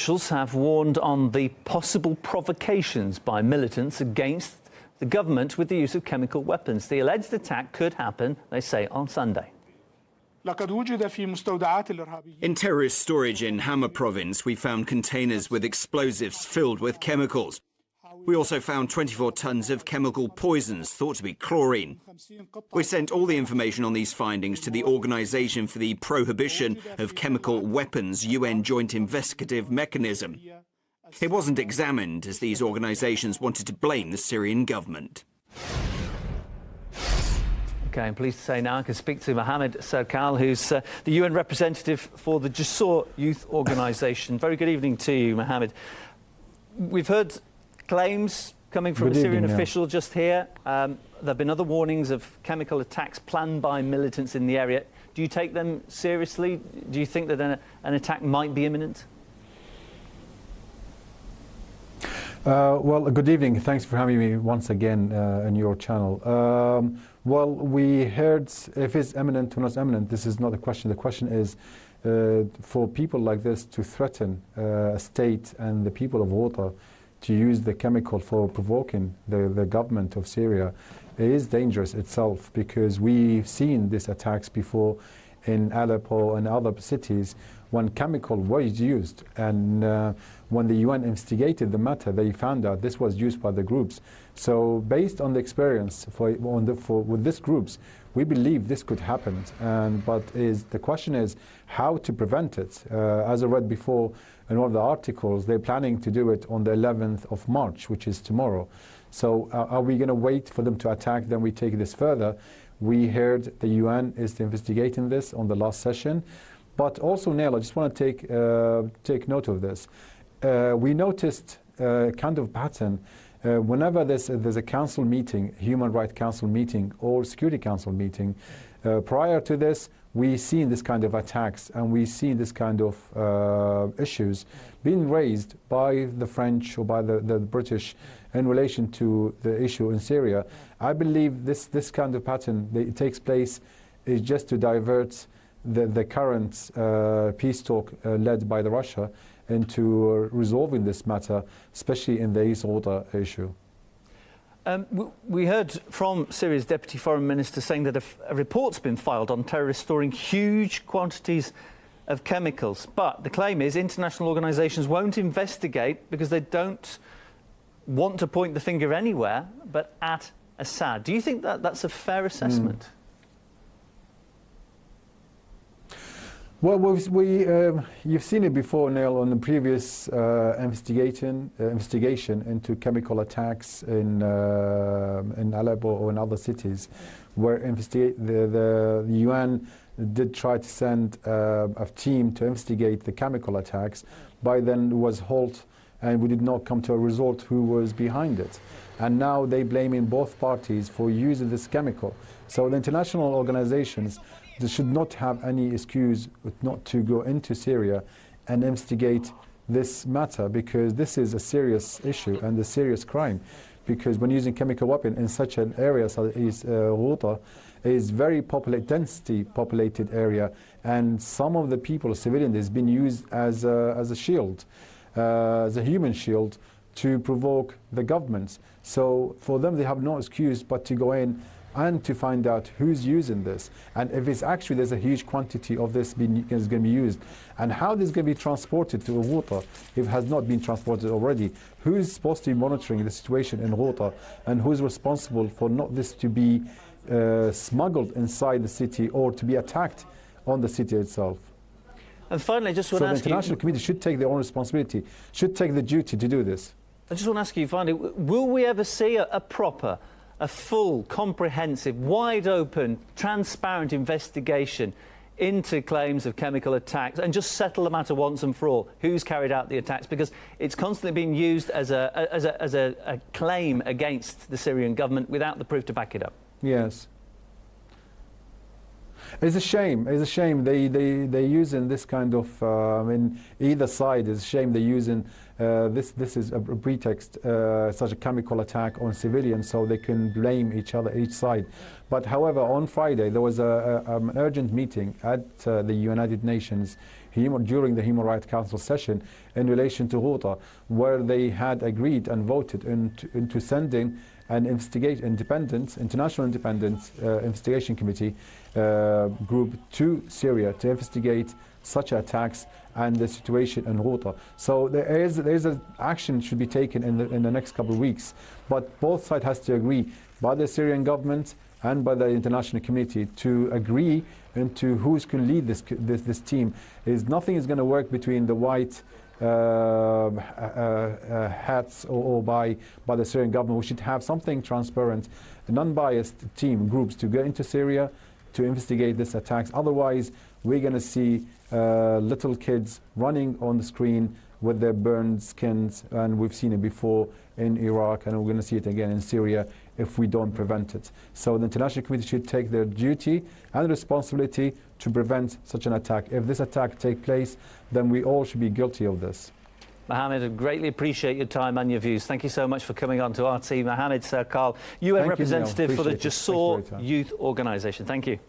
Officials have warned on the possible provocations by militants against the government with the use of chemical weapons. The alleged attack could happen, they say, on Sunday. In terrorist storage in Hama province, we found containers with explosives filled with chemicals. We also found 24 tons of chemical poisons thought to be chlorine. We sent all the information on these findings to the Organization for the Prohibition of Chemical Weapons UN Joint Investigative Mechanism. It wasn't examined as these organizations wanted to blame the Syrian government. OK, I'm pleased to say now I can speak to Mohammed Serkal, who's the UN representative for the Jusur Youth Organisation. Very good evening to you, Mohammed. We've heard claims coming from a Syrian official just here. There have been other warnings of chemical attacks planned by militants in the area. Do you take them seriously? Do you think that an attack might be imminent? Well, good evening. Thanks for having me once again in your channel. Well, we heard if it's imminent or not imminent, this is not the question. The question is for people like this to threaten a state and the people of Ghouta to use the chemical for provoking the government of Syria. It is dangerous itself, because we've seen these attacks before in Aleppo and other cities when chemical was used, and when the UN investigated the matter, they found out this was used by the groups. So based on the experience with these groups, we believe this could happen, but the question is how to prevent it. As I read before in one of the articles, they're planning to do it on the 11th of March, which is tomorrow. So are we going to wait for them to attack, then we take this further? We heard the UN is investigating this on the last session. But also, Neil, I just want to take note of this. We noticed a kind of pattern. Whenever there's a council meeting, Human Rights Council meeting or Security Council meeting, prior to this, we've seen this kind of attacks, and we see this kind of issues being raised by the French or by the British in relation to the issue in Syria. I believe this kind of pattern that takes place is just to divert the current peace talk led by Russia into resolving this matter, especially in the East Ghouta issue. We heard from Syria's Deputy Foreign Minister saying that a report's been filed on terrorists storing huge quantities of chemicals, but the claim is international organisations won't investigate because they don't want to point the finger anywhere but at Assad. Do you think that that's a fair assessment? Well, you've seen it before, Neil, on the previous investigation into chemical attacks in Aleppo or in other cities, where the UN did try to send a team to investigate the chemical attacks. By then it was halt, and we did not come to a result who was behind it. And now they blaming both parties for using this chemical. So the international organizations, they should not have any excuse not to go into Syria and investigate this matter, because this is a serious issue and a serious crime. Because when using chemical weapon in such an area as Ghouta, is very densely populated area, and some of the people, civilians, has been used as a shield, as a human shield to provoke the governments. So for them, they have no excuse but to go in and to find out who's using this, and if it's actually there's a huge quantity of this is going to be used, and how this is going to be transported to Ghouta if it has not been transported already. Who's supposed to be monitoring the situation in Ghouta, and who's responsible for not this to be smuggled inside the city or to be attacked on the city itself? And finally, I just want to ask you, the international community should take their own responsibility, should take the duty to do this. I just want to ask you finally, will we ever see a full, comprehensive, wide-open, transparent investigation into claims of chemical attacks and just settle the matter once and for all? Who's carried out the attacks? Because it's constantly being used as a claim against the Syrian government without the proof to back it up. Yes. It's a shame. It's a shame. They using this kind of. I mean, either side is a shame. They're using this. This is a pretext, such a chemical attack on civilians, so they can blame each other, each side. But however, on Friday there was an urgent meeting at the United Nations during the Human Rights Council session in relation to Ghouta, where they had agreed and voted into sending an international independent investigation committee group to Syria to investigate such attacks and the situation in Ghouta. So there's an action should be taken in the next couple of weeks, but both sides has to agree, by the Syrian government and by the international community, to agree into who's going to lead this team. Nothing is going to work between the white hats or by the Syrian government. We should have something transparent, non-biased team groups to go into Syria to investigate these attacks. Otherwise, we're going to see little kids running on the screen with their burned skins, and we've seen it before in Iraq, and we're going to see it again in Syria if we don't prevent it. So the international community should take their duty and responsibility to prevent such an attack. If this attack takes place, then we all should be guilty of this. Mohammed, I greatly appreciate your time and your views. Thank you so much for coming on to our team. Mohammed Serkal, UN representative for the Jasuur Youth Organisation. Thank you.